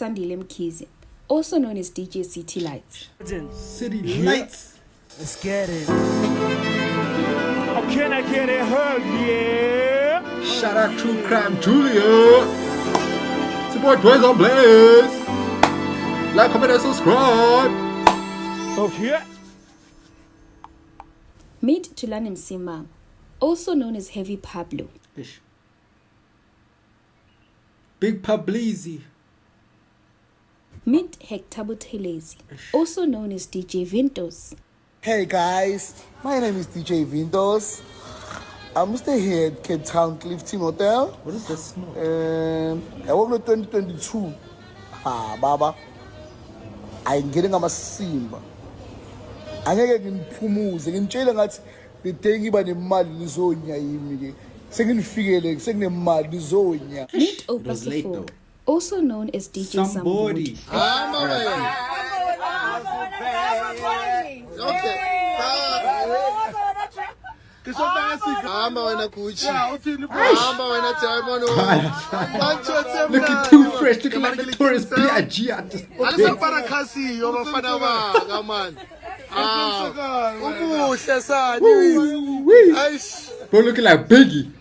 Sandile Mkhize, also known as DJ City Lyts. City Lyts. Let's get it. Can I get a hug, yeah? Shout out True Crime Julia. Support Toys on Blaze. Like, comment, and subscribe. Okay. Meet Tulani Msima, also known as Heavy Pablo. Ish. Big Pablizi. Meet Hector Buthelezi, also known as DJ Vintos. Hey guys, my name is DJ Vintos. I'm staying here at Cape Town Clifton Hotel. What is this smoke? I work in 2022. Baba. I'm getting a Simba. I'm getting Pumus. I'm telling you, the thing about the mad Lizonia. Second figure, second mad Lizonia. Meet Opasifo, also known as DJ Sumbody. Looking too fresh, looking like the tourist B.I.G. at this point. Bro, looking like Biggie.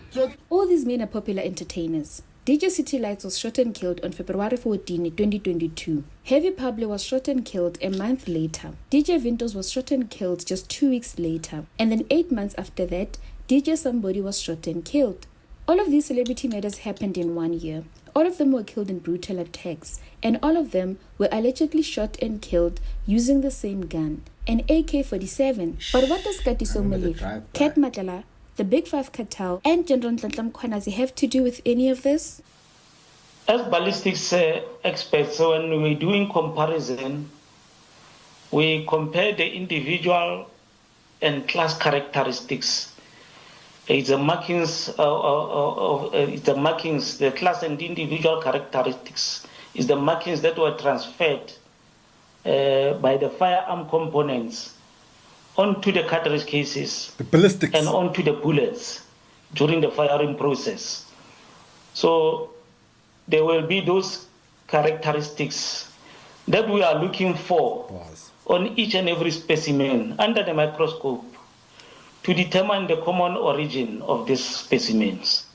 All these men are popular entertainers. DJ City Lyts was shot and killed on February 14, 2022. Heavy Pablo was shot and killed a month later. DJ Vintos was shot and killed just 2 weeks later. And then 8 months after that, DJ Sumbody was shot and killed. All of these celebrity murders happened in 1 year. All of them were killed in brutal attacks. And all of them were allegedly shot and killed using the same gun, an AK-47. But what does Katiso Malif, Kat Matala, the Big Five cartel, and General Ntlanhla Mkhwanazi have to do with any of this? As ballistics experts, when we're doing comparison, we compare the individual and class characteristics. It's the markings, the class and individual characteristics is the markings that were transferred by the firearm components onto the cartridge cases, the ballistics, and onto the bullets during the firing process. So there will be those characteristics that we are looking for on each and every specimen under the microscope to determine the common origin of these specimens.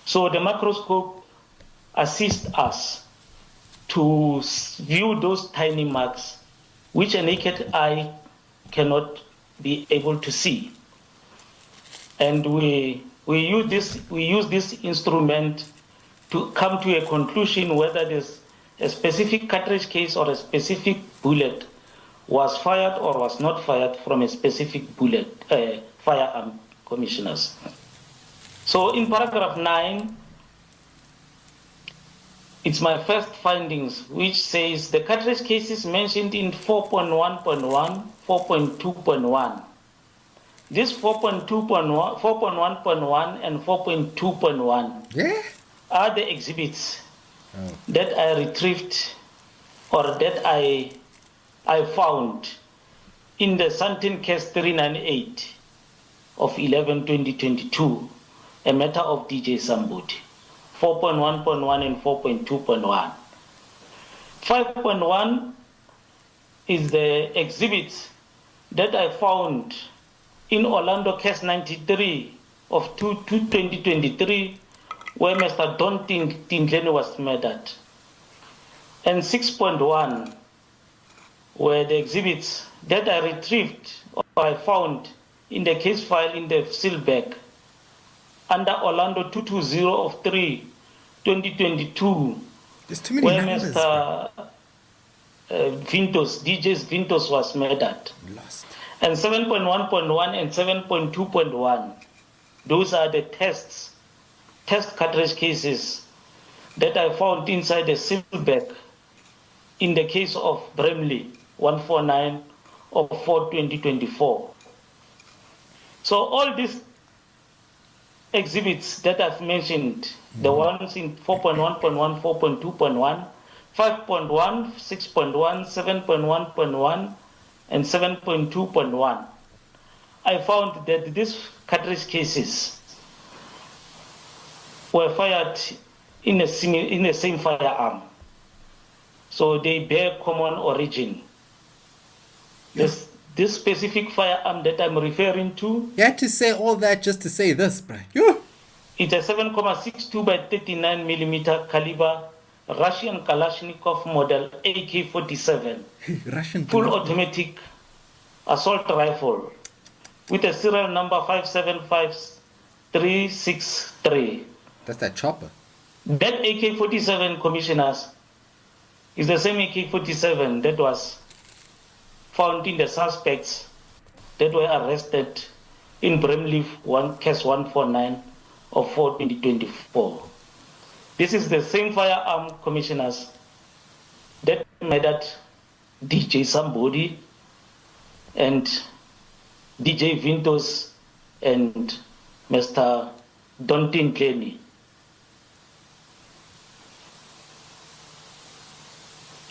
So the microscope assists us to view those tiny marks which a naked eye cannot be able to see. And we use this instrument to come to a conclusion whether there's a specific cartridge case or a specific bullet was fired or was not fired from a specific bullet, firearm, commissioners. So in paragraph 9, it's my first findings, which says the cartridge cases mentioned in 4.1.1, 4.2.1. This 4.2.1, 4.1.1 and 4.2.1 are the exhibits that I retrieved or that I found in the Santin case 398 of 11/2022, a matter of DJ Sumbody, 4.1.1 and 4.2.1. 5.1 is the exhibit that I found in Orlando case 93 of 2023, where Mr. Don Tindleni was murdered. And 6.1 were the exhibits that I retrieved or I found in the case file in the Sealbag under Orlando 220 of 3/2022, where Mr. Vintos, DJ's Vintos was murdered. And 7.1.1 and 7.2.1, those are the test cartridge cases that I found inside the Sealbag in the case of Bramley 149 of 4/2024. So all these exhibits that I've mentioned, the ones in 4.1.1, 4.2.1, 5.1, 6.1, 7.1.1, and 7.2.1, I found that these cartridge cases were fired in the same firearm. So they bear common origin. This specific firearm that I'm referring to, You had to say all that just to say this, bro. Yo. it's a 7.62 by 39 millimeter caliber Russian Kalashnikov model AK-47, Russian full Kalashnikov. automatic assault rifle with a serial number 575363. That's that chopper. That AK-47, commissioners, is the same AK-47 that was found in the suspects that were arrested in Bramleaf case 149 of 4/2024. This is the same firearm, commissioners, that murdered DJ Sumbody and DJ Vintos and Mr. Dontin Kenny.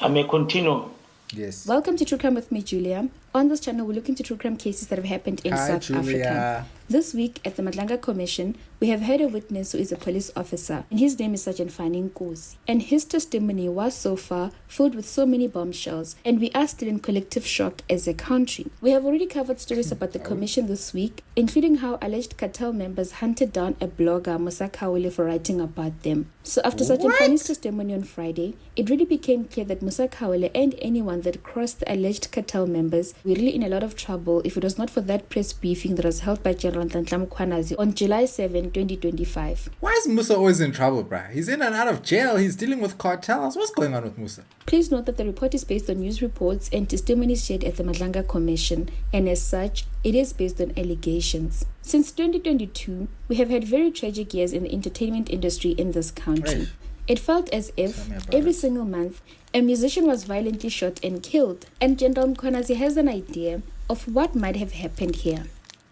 I may continue. Yes. Welcome to True Crime with me, Julia. On this channel, we look into true crime cases that have happened in Hi, South Julia. Africa. This week at the Madlanga Commission, we have heard a witness who is a police officer, and his name is Sergeant Fani Nkosi. And his testimony was so far filled with so many bombshells, and we are still in collective shock as a country. We have already covered stories about the commission this week, including how alleged cartel members hunted down a blogger, Musa Khawule, for writing about them. So after Sergeant Fani's testimony on Friday, it really became clear that Musa Khawule and anyone that crossed the alleged cartel members were really in a lot of trouble if it was not for that press briefing that was held by General Ntantla Mkhwanazi on July 7, 2025. Why is Musa always in trouble, bruh? He's in and out of jail. He's dealing with cartels. What's going on with Musa? Please note that the report is based on news reports and testimonies shared at the Madlanga Commission, and as such, it is based on allegations. Since 2022, we have had very tragic years in the entertainment industry in this country. Right. It felt as if Tell me about every it. single month, a musician was violently shot and killed, and General Mkhwanazi has an idea of what might have happened here.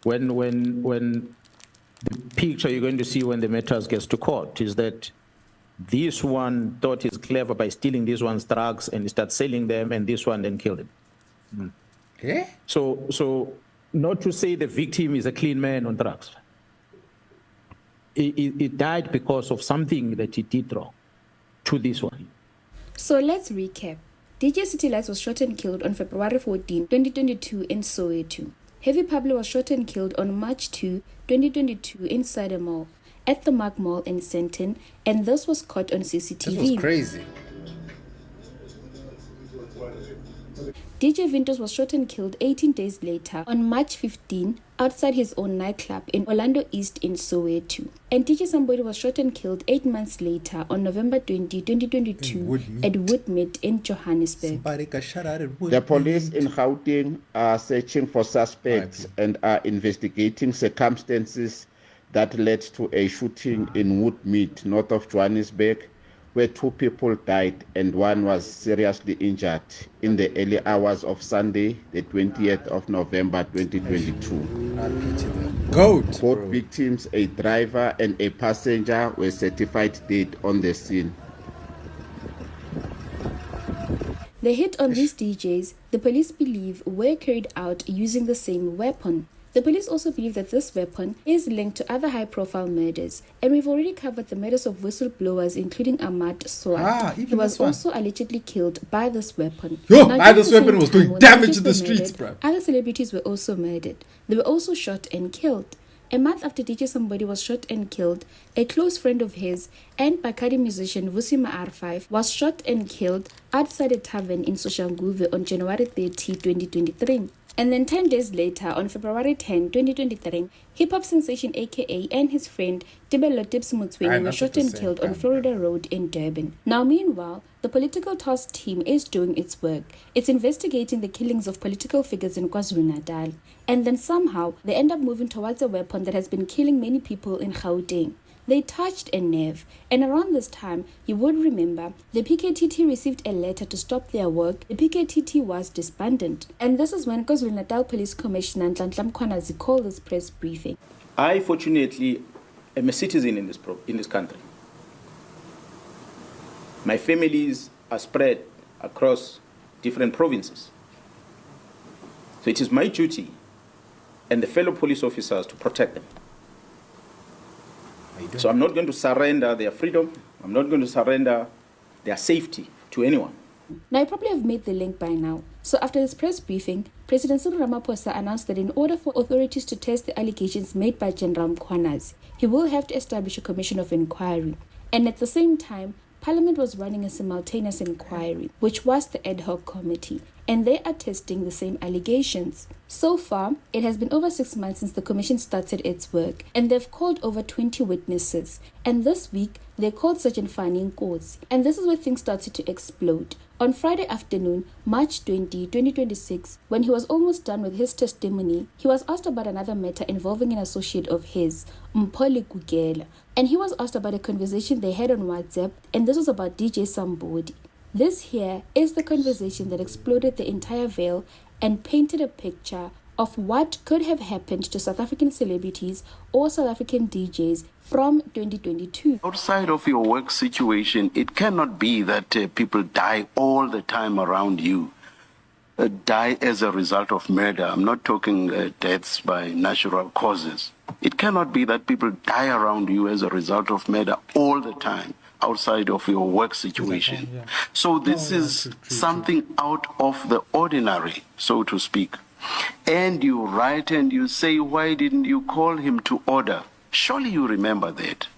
When the picture you're going to see when the matters gets to court is that this one thought he's clever by stealing this one's drugs and he starts selling them, and this one then killed him. Yeah? So not to say the victim is a clean man on drugs. He died because of something that he did wrong to this one. So let's recap. DJ City Lyts was shot and killed on February 14, 2022 in Soweto. Heavy Pablo was shot and killed on March 2, 2022 inside a mall, at the Mark Mall in Sandton, and this was caught on CCTV. This was crazy. DJ Vintos was shot and killed 18 days later on March 15 outside his own nightclub in Orlando East in Soweto. And DJ Sumbody was shot and killed 8 months later on November 20, 2022 at Woodmead in Johannesburg. Somebody got shot out at Wood. The police in Gauteng are searching for suspects and are investigating circumstances that led to a shooting in Woodmead, north of Johannesburg, where 2 people died and 1 was seriously injured in the early hours of Sunday, the 20th of November 2022. I'll picture them. Goat. Both bro. victims, a driver and a passenger, were certified dead on the scene. The hit on these DJs, the police believe, were carried out using the same weapon. The police also believe that this weapon is linked to other high-profile murders, and we've already covered the murders of whistleblowers, including Ahmad Swart. even He was this one. also allegedly killed by this weapon. Yo, Now, by during this the same weapon was time doing when damage DJs in the were streets, murdered, bruh. Other celebrities were also murdered. They were also shot and killed. A month after DJ Sumbody was shot and killed, a close friend of his and Bakadi musician Vusima R5 was shot and killed outside a tavern in Soshanguve on January 30, 2023. And then 10 days later, on February 10, 2023, hip-hop sensation AKA and his friend Tibz Mutsweni were shot and killed on Florida Road in Durban. Now, meanwhile, the political task team is doing its work. It's investigating the killings of political figures in KwaZulu-Natal. And then somehow, they end up moving towards a weapon that has been killing many people in Gauteng. They touched a nerve, and around this time, you would remember, the PKTT received a letter to stop their work. The PKTT was disbanded, and this is when KwaZulu-Natal Police Commissioner Ntantla Mkhwanazi called this press briefing. I, fortunately, am a citizen in this country. My families are spread across different provinces. So it is my duty and the fellow police officers to protect them. So I'm not going to surrender their freedom. I'm not going to surrender their safety to anyone. Now, you probably have made the link by now. So after this press briefing, President Cyril Ramaphosa announced that in order for authorities to test the allegations made by General Mkhwanazi, he will have to establish a commission of inquiry. And at the same time, Parliament was running a simultaneous inquiry, which was the ad hoc committee, and they are testing the same allegations. So far, it has been over 6 months since the commission started its work, and they've called over 20 witnesses. And this week, they called Sergeant Fani Nkosi. And this is where things started to explode. On Friday afternoon, March 20, 2026, when he was almost done with his testimony, he was asked about another matter involving an associate of his, Mpoli Gugela. And he was asked about a conversation they had on WhatsApp, and this was about DJ Sumbody. This here is the conversation that exploded the entire veil and painted a picture of what could have happened to South African celebrities or South African DJs from 2022. Outside of your work situation, it cannot be that people die all the time around you. Die as a result of murder. I'm not talking deaths by natural causes. It cannot be that people die around you as a result of murder all the time outside of your work situation. So this is something out of the ordinary, so to speak. And you write and you say, why didn't you call him to order? Surely you remember that.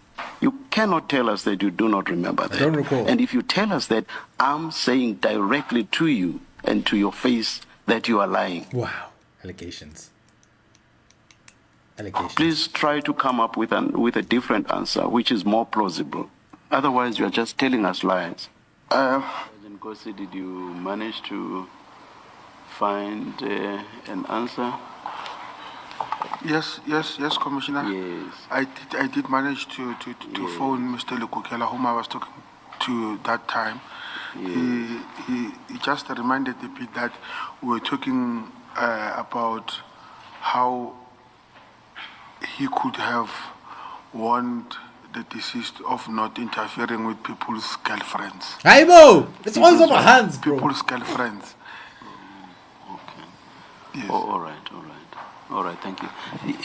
You cannot tell us that you do not remember that. I don't recall. And if you tell us that, I'm saying directly to you and to your face that you are lying. Wow. Allegations. Allegations. Please try to come up with a different answer, which is more plausible. Otherwise, you are just telling us lies. Nkosi, did you manage to find an answer? Yes, Commissioner. Yes. I did manage to phone Mr. Lekukela, whom I was talking to that time. Yes. He just reminded me that we were talking about how he could have warned the deceased of not interfering with people's girlfriends. Hey, Mo! It's always on my hands, bro. People's girlfriends. Okay. Yes. All right, thank you.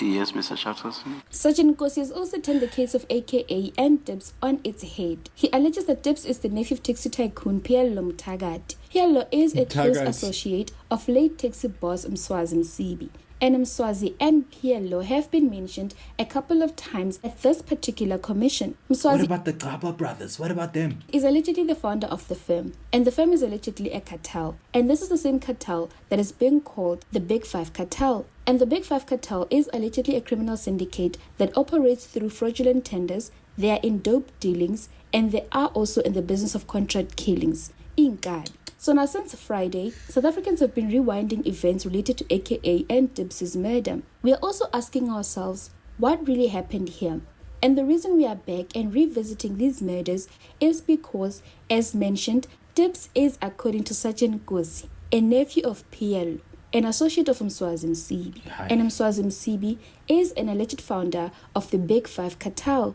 Yes, Mr. Shatters. Sergeant Nkosi has also turned the case of AKA and Tibz on its head. He alleges that Tibz is the nephew of taxi tycoon Pablo Mthagati. Pablo is a close associate of late taxi boss Mswazi Msibi. And Mswazi and Pablo have been mentioned a couple of times at this particular commission. Mswazi, what about the Gaba brothers? What about them? Is allegedly the founder of the firm, and the firm is allegedly a cartel. And this is the same cartel that is being called the Big Five Cartel. And the Big Five Cartel is allegedly a criminal syndicate that operates through fraudulent tenders. They are in dope dealings, and they are also in the business of contract killings. Inkari. So now since Friday, South Africans have been rewinding events related to AKA and Tibz's murder. We are also asking ourselves, what really happened here? And the reason we are back and revisiting these murders is because, as mentioned, Tibz is, according to Sergeant Nkosi, a nephew of Pablo, an associate of Mswazi Msibi. And Mswazi Msibi is an alleged founder of the Big Five Cartel.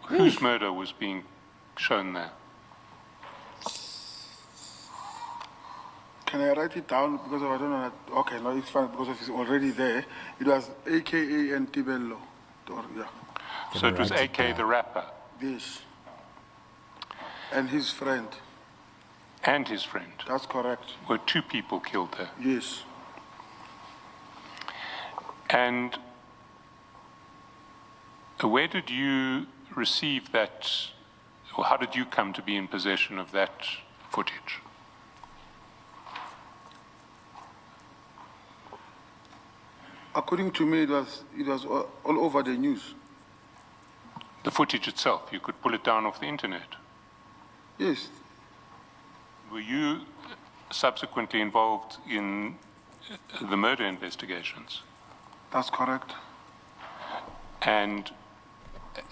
Whose murder was being shown there? Can I write it down? Because I don't know. Okay, no, it's fine because it's already there. It was AKA and Tibello. Yeah. So it was AK the rapper? Yes. And his friend. And his friend? That's correct. Were two people killed there? Yes. And where did you receive that, or how did you come to be in possession of that footage? According to me, it was all over the news. The footage itself, you could pull it down off the internet? Yes. Were you subsequently involved in the murder investigations? That's correct. And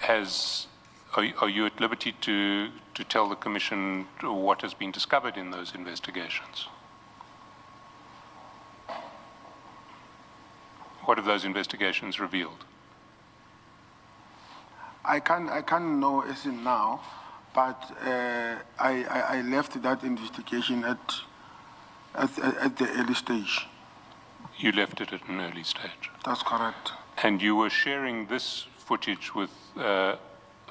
are you at liberty to tell the Commission what has been discovered in those investigations? What have those investigations revealed? I can't know as in now, but I left that investigation at the early stage. You left it at an early stage? That's correct. And you were sharing this footage with Mr.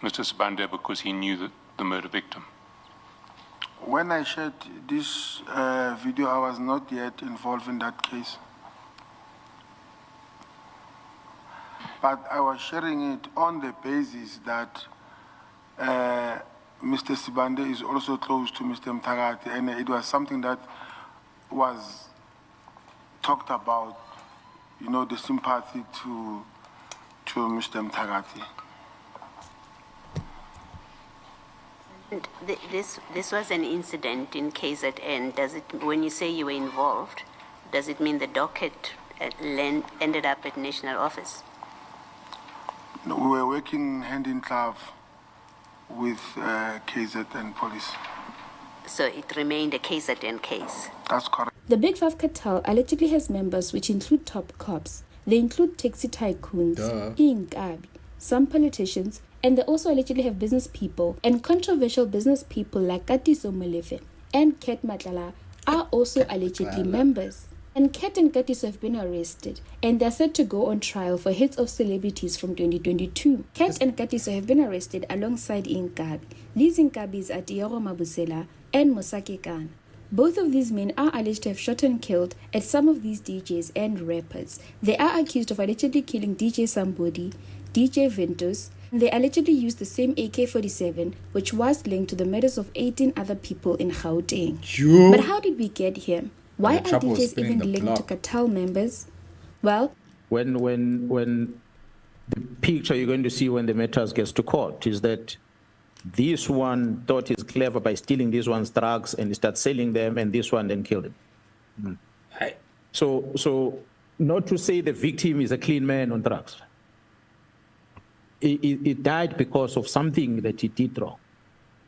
Sibande because he knew the murder victim? When I shared this video, I was not yet involved in that case. But I was sharing it on the basis that Mr. Sibande is also close to Mr. Mtagati, and it was something that was talked about, you know, the sympathy to Mr. Mtagati. This was an incident in KZN. Does it, when you say you were involved, does it mean the docket ended up at national office? No, we were working hand in glove with KZN police. So it remained a KZN case? That's correct. The Big Five cartel allegedly has members which include top cops. They include taxi tycoons, Inkabi, some politicians, and they also allegedly have business people and controversial business people like Katiso Molefe and Ket Matlala are also allegedly members. And Ket and Katiso have been arrested and they're set to go on trial for hits of celebrities from 2022. Ket and Katiso have been arrested alongside Inkabi. These Inkabis are Dioro Mabusela and Mosake Khan. Both of these men are alleged to have shot and killed at some of these DJs and rappers. They are accused of allegedly killing DJ Sumbody, DJ Vintos. They allegedly used the same AK-47, which was linked to the murders of 18 other people in Gauteng. But how did we get here? Why are DJs even linked to cartel members? Well, when the picture you're going to see when the matters gets to court is that this one thought he's clever by stealing this one's drugs and he starts selling them, and this one then killed him. So not to say the victim is a clean man on drugs. He died because of something that he did wrong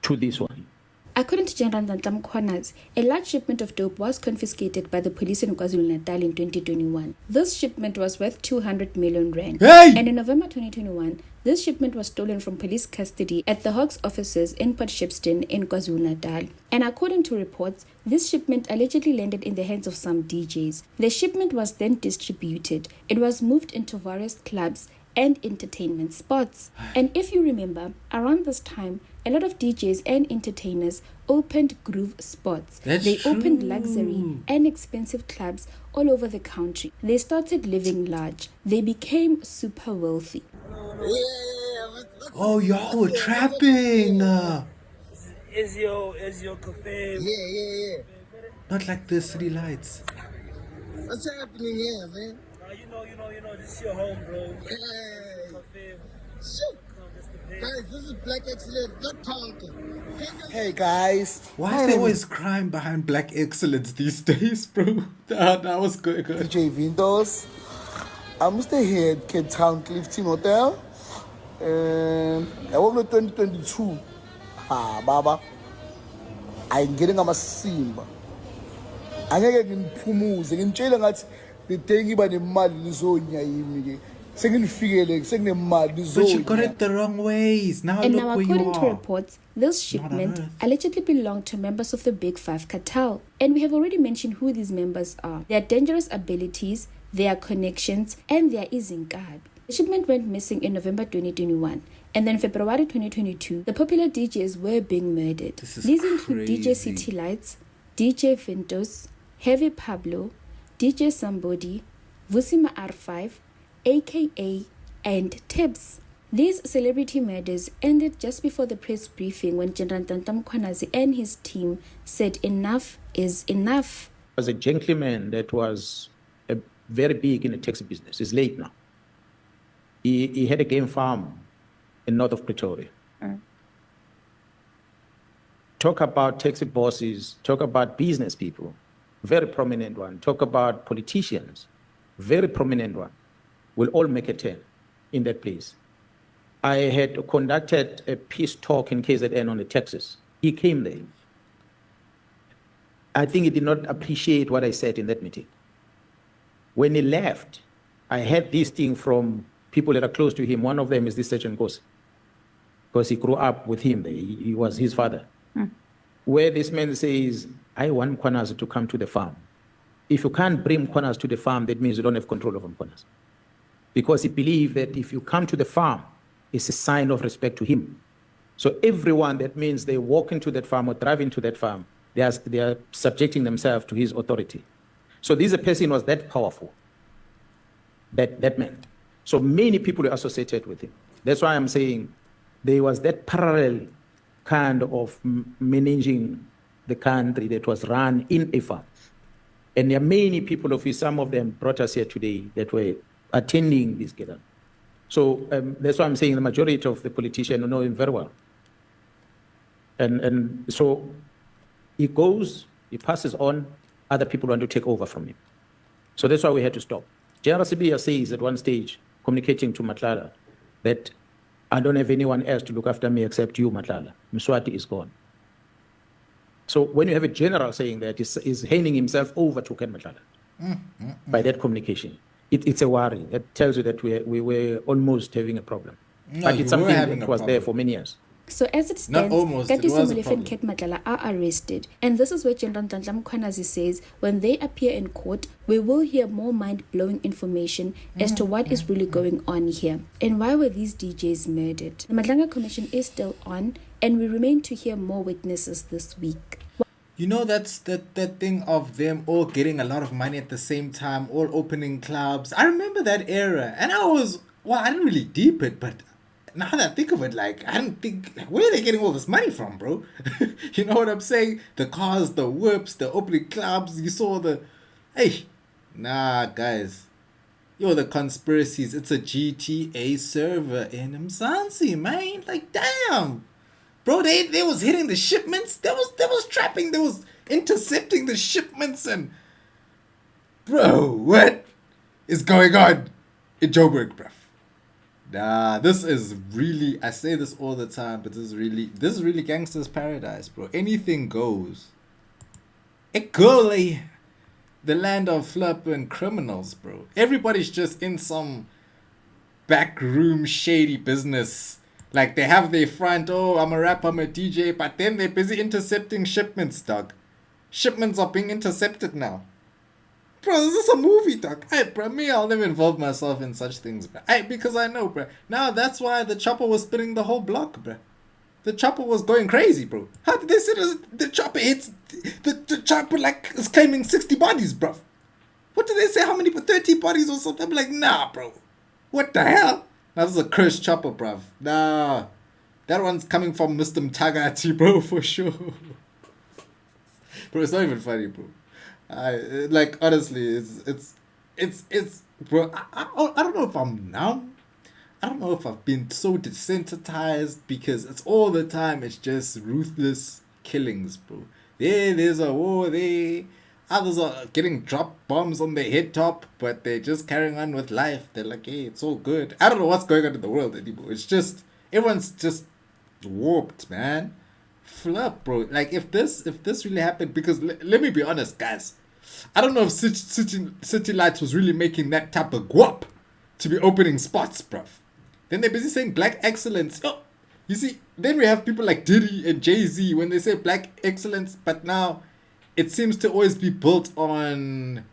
to this one. According to General Ntantam Khwanazi, a large shipment of dope was confiscated by the police in KwaZulu-Natal in 2021. This shipment was worth 200 million rand. And in November 2021, this shipment was stolen from police custody at the Hawks offices in Port Shepstone in KwaZulu-Natal. And according to reports, this shipment allegedly landed in the hands of some DJs. The shipment was then distributed. It was moved into various clubs and entertainment spots. And if you remember, around this time, a lot of DJs and entertainers opened groove spots. They opened luxury and expensive clubs all over the country. They started living large. They became super wealthy. Oh, y'all were trapping. Is your cafe? Yeah. Not like the city lights. What's happening here, man? You know, this is your home, bro. Hey. Shoot. Guys, this is Black Excellence, not Tonka. Hey guys. Why is there always crime behind Black Excellence these days, bro? That was good. DJ Vintos. I'm still here at Cape Town Clifton Hotel. I work in 2022. Baba. I'm getting a Simba. I'm getting Pumuzi. I'm telling you, the thing about the mad Lizonia. But you got it the wrong ways. Now and look now, where you according to are. reports, this shipment allegedly belonged to members of the Big Five cartel. And we have already mentioned who these members are. Their dangerous abilities, their connections, and their izinkabi. The shipment went missing in November 2021. And then February 2022, the popular DJs were being murdered. These include DJ City Lyts, DJ Vintos, Heavy Pablo, DJ Sumbody, Vusima R5, aka and Tibz. These celebrity murders ended just before the press briefing when General Ntantam Khwanazi and his team said enough is enough. As a gentleman that was very big in the taxi business, he's late now. He had a game farm in north of Pretoria. Talk about taxi bosses, talk about business people, very prominent one. Talk about politicians, very prominent one. Will all make a turn in that place. I had conducted a peace talk in KZN on the Texas. He came there. I think he did not appreciate what I said in that meeting. When he left, I had this thing from people that are close to him. One of them is this Sergeant Kosi, because he grew up with him there. He was his father. Where this man says, I want Mkhwanazi to come to the farm. If you can't bring Mkhwanazi to the farm, that means you don't have control over Mkhwanazi. Because he believed that if you come to the farm, it's a sign of respect to him. So everyone, that means they walk into that farm or drive into that farm, they are subjecting themselves to his authority. So this person was that powerful, that man. So many people are associated with him. That's why I'm saying there was that parallel kind of managing the country that was run in a farm. And there are many people of his, some of them brought us here today that were attending this gathering. So that's why I'm saying the majority of the politicians know him very well. And so he goes, he passes on, other people want to take over from him. So that's why we had to stop. General Sibiya says at one stage, communicating to Matlala, that I don't have anyone else to look after me except you, Matlala. Mswati is gone. So when you have a general saying that, he's handing himself over to Ken Matlala by that communication. It's a worry. It tells you that we were almost having a problem. No, but it's something that was there for many years. So as it stands, Kati Somolefe and Ket Matlala are arrested. And this is where General Ntantla Mkhwanazi says, when they appear in court, we will hear more mind-blowing information as to what is really going on here. And why were these DJs murdered? The Madlanga Commission is still on, and we remain to hear more witnesses this week. You know, that's that thing of them all getting a lot of money at the same time, all opening clubs. I remember that era, and I didn't really deep it, but now that I think of it, like, I don't think, like, where are they getting all this money from, bro? You know what I'm saying? The cars, the whips, the opening clubs, you saw hey, nah, guys. Yo, the conspiracies, it's a GTA server in Mzansi, man. Like, damn. Bro, they was hitting the shipments, they was trapping, they was intercepting the shipments, and bro, what is going on in Joburg, bruv? Nah, this is really, I say this all the time, but this is really gangster's paradise, bro. Anything goes. The land of flip and criminals, bro. Everybody's just in some backroom shady business. Like, they have their front, oh, I'm a rapper, I'm a DJ, but then they're busy intercepting shipments, dog. Shipments are being intercepted now. Bro, this is a movie, dog. Hey, bro, I'll never involve myself in such things, bro. Because I know, bro. Now, that's why the chopper was spinning the whole block, bro. The chopper was going crazy, bro. How did they say the chopper hits... The chopper, like, is claiming 60 bodies, bro. What did they say? How many? 30 bodies or something? I'm like, nah, bro. What the hell? Now, this is a cursed chopper, bruv. Nah. That one's coming from Mr. Mtagati, bro, for sure. Bro, it's not even funny, bro. Like, honestly, it's bro, I don't know if I'm numb. I don't know if I've been so desensitized, because it's all the time, it's just ruthless killings, bro. There's a war there. Others are getting dropped bombs on their head top, but they're just carrying on with life. They're like, hey, it's all good. I don't know what's going on in the world anymore. It's just, everyone's just warped, man. Flip, bro. Like, if this really happened, because let me be honest, guys. I don't know if City Lyts was really making that type of guap to be opening spots, bruv. Then they're busy saying black excellence. Oh, you see, then we have people like Diddy and Jay-Z when they say black excellence, but now it seems to always be built on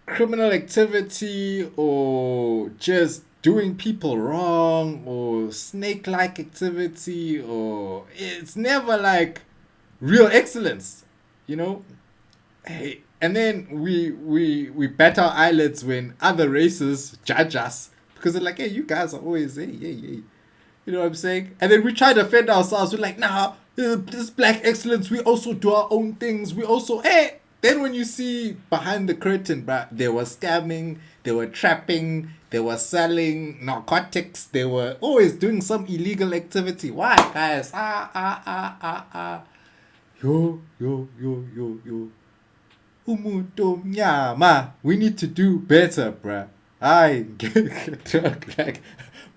criminal activity or just doing people wrong or snake-like activity, or it's never like real excellence, you know? Hey, and then we bat our eyelids when other races judge us, because they're like, hey, you guys are always, hey. You know what I'm saying? And then we try to defend ourselves. We're like, nah, this black excellence, we also do our own things. We also, hey. Then when you see behind the curtain, bruh, they were scamming, they were trapping, they were selling narcotics, they were always doing some illegal activity. Why, guys? Yo. Umuntu mnyama. We need to do better, bruh. Like,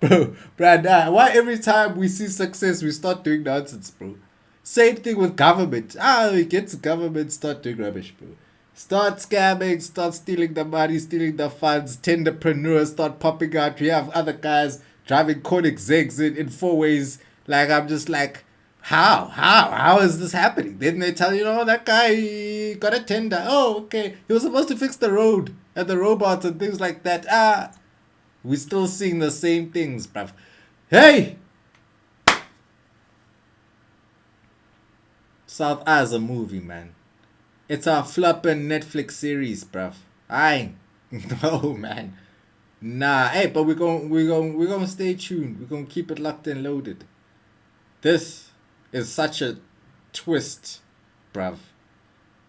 bruh, why every time we see success, we start doing nonsense, bro? Same thing with government. We get to government, start doing rubbish, bro. Start scamming, start stealing the money, stealing the funds, tenderpreneurs start popping out. We have other guys driving Koenigseggs in 4 ways. Like, I'm just like, how is this happening? Then they tell you, that guy got a tender. Oh, okay. He was supposed to fix the road and the robots and things like that. We're still seeing the same things, bruv. Hey! South as a movie, man. It's a flopping Netflix series, bruv. Aye. No, man. Nah, hey, but we're gonna stay tuned. We're gonna keep it locked and loaded. This is such a twist, bruv.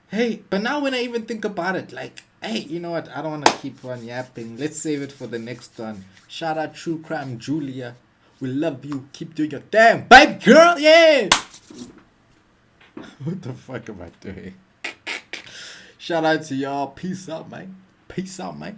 Hey, but now when I even think about it, like, hey, you know what? I don't want to keep on yapping. Let's save it for the next one. Shout out True Crime Julia. We love you. Keep doing your damn baby girl. Yeah. What the fuck am I doing? Shout out to y'all. Peace out, man. Peace out, man.